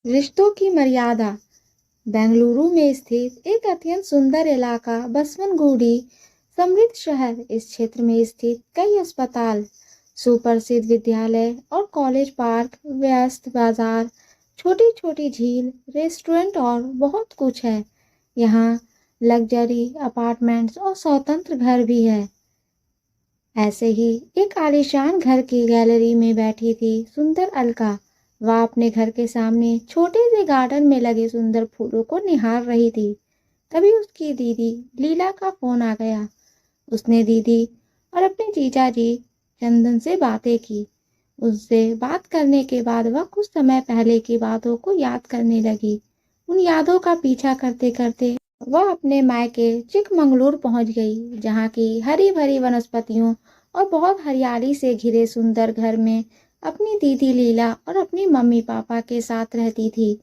रिश्तों की मर्यादा। बेंगलुरु में स्थित एक अत्यंत सुंदर इलाका बसवनगुडी समृद्ध शहर। इस क्षेत्र में स्थित कई अस्पताल, सुप्रसिद्ध विद्यालय और कॉलेज, पार्क, व्यस्त बाजार, छोटी छोटी झील, रेस्टोरेंट और बहुत कुछ है। यहाँ लग्जरी अपार्टमेंट्स और स्वतंत्र घर भी है। ऐसे ही एक आलीशान घर की गैलरी में बैठी थी सुंदर अलका। वह अपने घर के सामने छोटे से गार्डन में लगे सुंदर फूलों को निहार रही थी। तभी उसकी दीदी लीला का फोन आ गया। उसने दीदी और अपने जीजा जी चंदन से बातें की। उससे बात करने के बाद वह कुछ समय पहले की बातों को याद करने लगी। उन यादों का पीछा करते करते वह अपने मायके चिकमंगलुरु पहुंच गई, जहाँ की हरी भरी वनस्पतियों और बहुत हरियाली से घिरे सुंदर घर में अपनी दीदी लीला और अपनी मम्मी पापा के साथ रहती थी।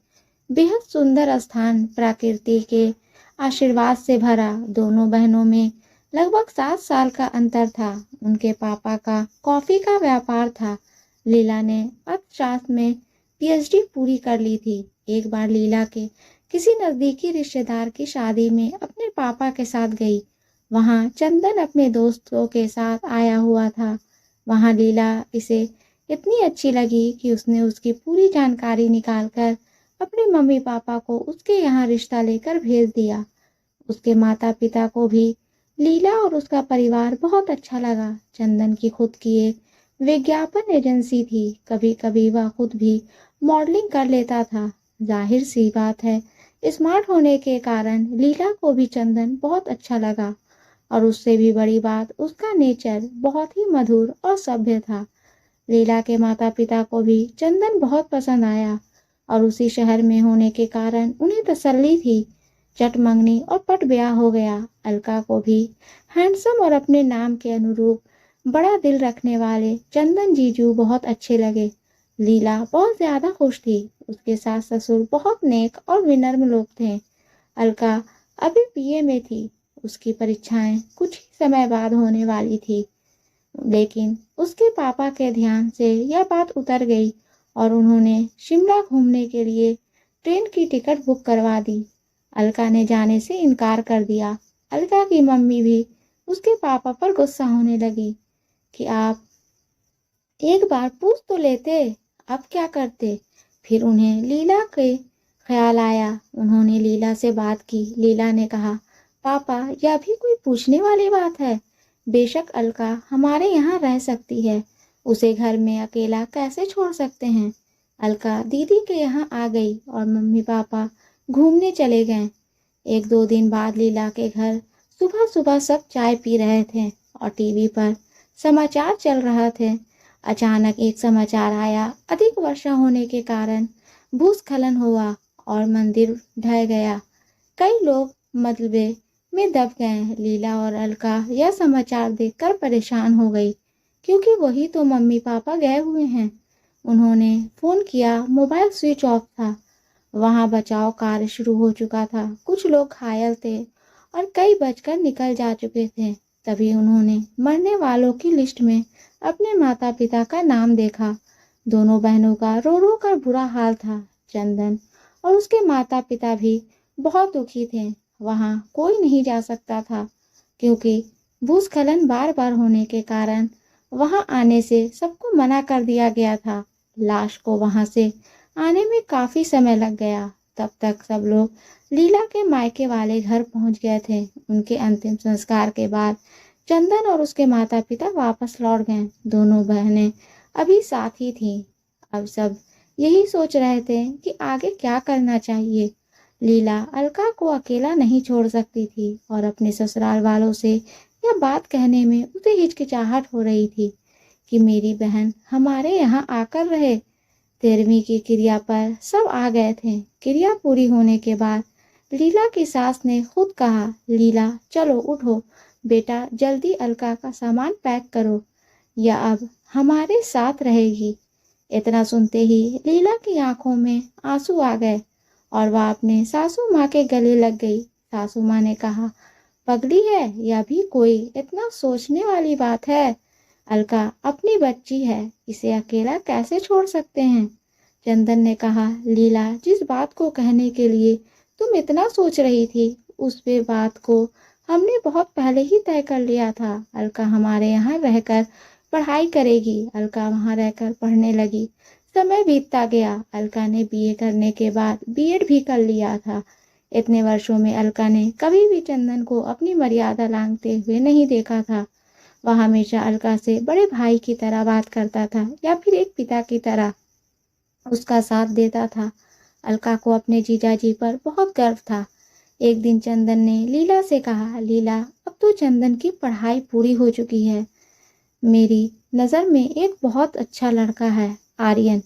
बेहद सुंदर स्थान, प्रकृति के आशीर्वाद से भरा। दोनों बहनों में लगभग 7 साल का अंतर था। उनके पापा का कॉफी का व्यापार था। लीला ने अर्थशास्त्र में पीएचडी पूरी कर ली थी। एक बार लीला के किसी नजदीकी रिश्तेदार की शादी में अपने पापा के साथ गई। वहां चंदन अपने दोस्तों के साथ आया हुआ था। वहां लीला इसे इतनी अच्छी लगी कि उसने उसकी पूरी जानकारी निकालकर अपने मम्मी पापा को उसके यहाँ रिश्ता लेकर भेज दिया। उसके माता पिता को भी लीला और उसका परिवार बहुत अच्छा लगा। चंदन की खुद की एक विज्ञापन एजेंसी थी। कभी कभी वह खुद भी मॉडलिंग कर लेता था। जाहिर सी बात है, स्मार्ट होने के कारण लीला को भी चंदन बहुत अच्छा लगा, और उससे भी बड़ी बात, उसका नेचर बहुत ही मधुर और सभ्य था। लीला के माता पिता को भी चंदन बहुत पसंद आया, और उसी शहर में होने के कारण उन्हें तसल्ली थी। चट मंगनी और पट ब्याह हो गया। अलका को भी हैंडसम और अपने नाम के अनुरूप बड़ा दिल रखने वाले चंदन जीजू बहुत अच्छे लगे। लीला बहुत ज्यादा खुश थी। उसके सास ससुर बहुत नेक और विनम्र लोग थे। अलका अभी बीए में थी। उसकी परीक्षाएं कुछ ही समय बाद होने वाली थी, लेकिन उसके पापा के ध्यान से यह बात उतर गई और उन्होंने शिमला घूमने के लिए ट्रेन की टिकट बुक करवा दी। अलका ने जाने से इनकार कर दिया। अलका की मम्मी भी उसके पापा पर गुस्सा होने लगी कि आप एक बार पूछ तो लेते, अब क्या करते। फिर उन्हें लीला के ख्याल आया। उन्होंने लीला से बात की। लीला ने कहा, पापा, यह भी कोई पूछने वाली बात है। बेशक अलका हमारे यहाँ रह सकती है, उसे घर में अकेला कैसे छोड़ सकते हैं। अलका दीदी के यहाँ आ गई और मम्मी पापा घूमने चले गए। 1-2 दिन बाद लीला के घर सुबह सुबह सब चाय पी रहे थे और टीवी पर समाचार चल रहा थे। अचानक एक समाचार आया, अधिक वर्षा होने के कारण भूस्खलन हुआ और मंदिर ढह गया। कई लोग मलबे में दब गए। लीला और अलका यह समाचार देखकर परेशान हो गई, क्योंकि वही तो मम्मी पापा गए हुए हैं। उन्होंने फोन किया, मोबाइल स्विच ऑफ था। वहां बचाव कार्य शुरू हो चुका था। कुछ लोग घायल थे और कई बचकर निकल जा चुके थे। तभी उन्होंने मरने वालों की लिस्ट में अपने माता पिता का नाम देखा। दोनों बहनों का रो रो कर बुरा हाल था। चंदन और उसके माता पिता भी बहुत दुखी थे। वहां कोई नहीं जा सकता था, क्योंकि भूस्खलन बार बार होने के कारण वहां आने से सबको मना कर दिया गया था। लाश को वहां से आने में काफी समय लग गया। तब तक सब लोग लीला के मायके वाले घर पहुंच गए थे। उनके अंतिम संस्कार के बाद चंदन और उसके माता पिता वापस लौट गए। दोनों बहनें अभी साथ ही थीं। अब सब यही सोच रहे थे कि आगे क्या करना चाहिए। लीला अलका को अकेला नहीं छोड़ सकती थी और अपने ससुराल वालों से यह बात कहने में उसे हिचकिचाहट हो रही थी कि मेरी बहन हमारे यहाँ आकर रहे। 13वीं की क्रिया पर सब आ गए थे। क्रिया पूरी होने के बाद लीला की सास ने खुद कहा, लीला चलो उठो बेटा, जल्दी अलका का सामान पैक करो, या अब हमारे साथ रहेगी। इतना सुनते ही लीला की आंखों में आंसू आ गए और वह अपने सासू माँ के गले लग गई। सासू माँ ने कहा, पगली है, यह भी कोई इतना सोचने वाली बात है। अलका अपनी बच्ची है, इसे अकेला कैसे छोड़ सकते हैं। चंदन ने कहा, लीला, जिस बात को कहने के लिए तुम इतना सोच रही थी, उस पे बात को हमने बहुत पहले ही तय कर लिया था। अलका हमारे यहाँ रहकर पढ़ाई करेगी। अलका वहाँ रहकर पढ़ने लगी। समय बीतता गया। अलका ने बीए करने के बाद बीएड भी कर लिया था। इतने वर्षों में अलका ने कभी भी चंदन को अपनी मर्यादा लांघते हुए नहीं देखा था। वह हमेशा अलका से बड़े भाई की तरह बात करता था या फिर एक पिता की तरह उसका साथ देता था। अलका को अपने जीजाजी पर बहुत गर्व था। एक दिन चंदन ने लीला से कहा, लीला, अब तो चंदन की पढ़ाई पूरी हो चुकी है। मेरी नज़र में एक बहुत अच्छा लड़का है, आर्यन।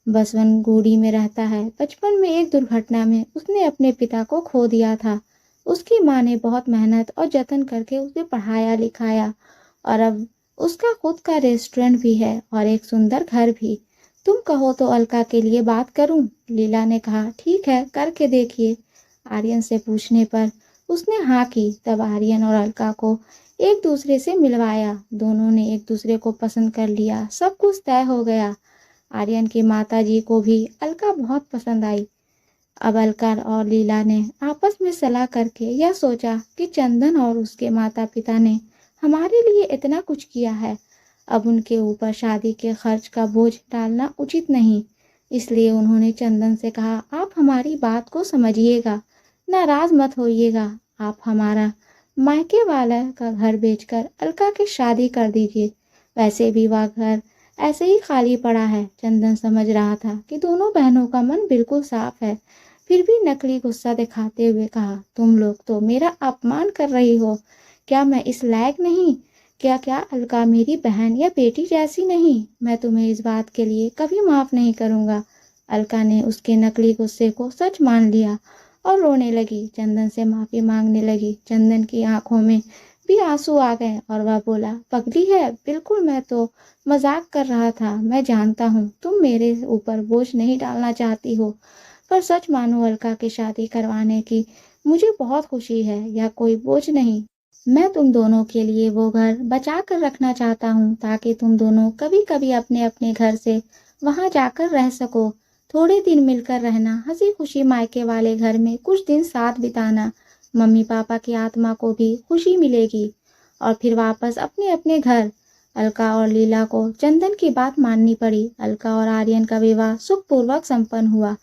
बसवनगुड़ी में रहता है। बचपन में एक दुर्घटना में उसने अपने पिता को खो दिया था। उसकी माँ ने बहुत मेहनत और जतन करके उसे पढ़ाया लिखाया और अब उसका खुद का रेस्टोरेंट भी है और एक सुंदर घर भी। तुम कहो तो अलका के लिए बात करूं? लीला ने कहा, ठीक है, करके देखिए। आर्यन से पूछने पर उसने हाँ की। तब आर्यन और अलका को एक दूसरे से मिलवाया। दोनों ने एक दूसरे को पसंद कर लिया। सब कुछ तय हो गया। आर्यन की माताजी को भी अलका बहुत पसंद आई। अब अलका और लीला ने आपस में सलाह करके यह सोचा कि चंदन और उसके माता पिता ने हमारे लिए इतना कुछ किया है, अब उनके ऊपर शादी के खर्च का बोझ डालना उचित नहीं। इसलिए उन्होंने चंदन से कहा, आप हमारी बात को समझिएगा, नाराज मत होइएगा। आप हमारा मायके वाला का घर बेचकर अलका की शादी कर दीजिए। वैसे भी वह घर ऐसे ही खाली पड़ा है। चंदन समझ रहा था कि दोनों बहनों का मन बिल्कुल साफ है, फिर भी नकली गुस्सा दिखाते हुए कहा, तुम लोग तो मेरा अपमान कर रही हो। क्या मैं इस लायक नहीं? क्या अलका मेरी बहन या बेटी जैसी नहीं? मैं तुम्हें इस बात के लिए कभी माफ नहीं करूंगा। अलका ने उसके नकली गुस्से को सच मान लिया और रोने लगी। चंदन से माफी मांगने लगी। चंदन की आंखों में भी आंसू आ गए और वह बोला, पगली है, बिल्कुल मैं तो मजाक कर रहा था। मैं जानता हूँ तुम मेरे ऊपर बोझ नहीं डालना चाहती हो, पर सच मानो अलका की शादी करवाने की मुझे बहुत खुशी है। यह कोई बोझ नहीं। मैं तुम दोनों के लिए वो घर बचा कर रखना चाहता हूँ ताकि तुम दोनों कभी कभी अपने अपने घर से वहाँ जाकर रह सको। थोड़े दिन मिलकर रहना, हंसी खुशी मायके वाले घर में कुछ दिन साथ बिताना। मम्मी पापा की आत्मा को भी खुशी मिलेगी और फिर वापस अपने अपने घर। अलका और लीला को चंदन की बात माननी पड़ी। अलका और आर्यन का विवाह सुखपूर्वक संपन्न हुआ।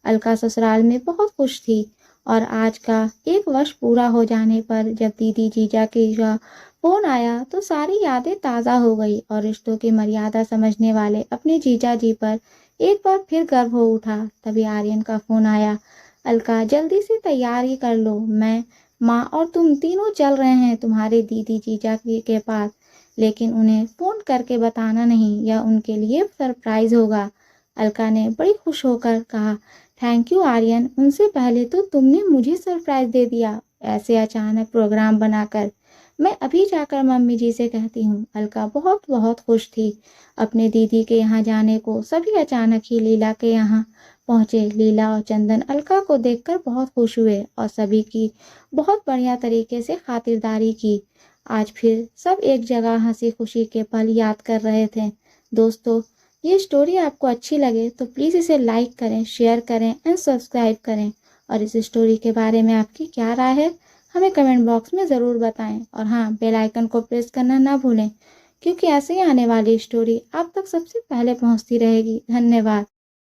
अलका ससुराल में बहुत खुश थी और आज का 1 वर्ष पूरा हो जाने पर जब दीदी जीजा की का फोन आया तो सारी यादें ताज़ा हो गई और रिश्तों की मर्यादा समझने वाले अपने जीजा जी पर एक बार फिर गर्व हो उठा। तभी आर्यन का फोन आया, अलका जल्दी से तैयारी कर लो, मैं, माँ और तुम तीनों चल रहे हैं तुम्हारे दीदी जीजा के पास, लेकिन उन्हें फ़ोन करके बताना नहीं, यह उनके लिए सरप्राइज होगा। अलका ने बड़ी खुश होकर कहा, थैंक यू आर्यन, उनसे पहले तो तुमने मुझे सरप्राइज दे दिया, ऐसे अचानक प्रोग्राम बनाकर। मैं अभी जाकर मम्मी जी से कहती हूँ। अलका बहुत बहुत खुश थी अपने दीदी के यहाँ जाने को। सभी अचानक ही लीला के यहाँ पहुँचे। लीला और चंदन अलका को देखकर बहुत खुश हुए और सभी की बहुत बढ़िया तरीके से खातिरदारी की। आज फिर सब एक जगह हंसी खुशी के पल याद कर रहे थे। दोस्तों, ये स्टोरी आपको अच्छी लगे तो प्लीज़ इसे लाइक करें, शेयर करें एंड सब्सक्राइब करें। और इस स्टोरी के बारे में आपकी क्या राय है हमें कमेंट बॉक्स में ज़रूर बताएं। और हाँ, बेल आइकन को प्रेस करना ना भूलें, क्योंकि ऐसे ही आने वाली स्टोरी आप तक सबसे पहले पहुंचती रहेगी। धन्यवाद।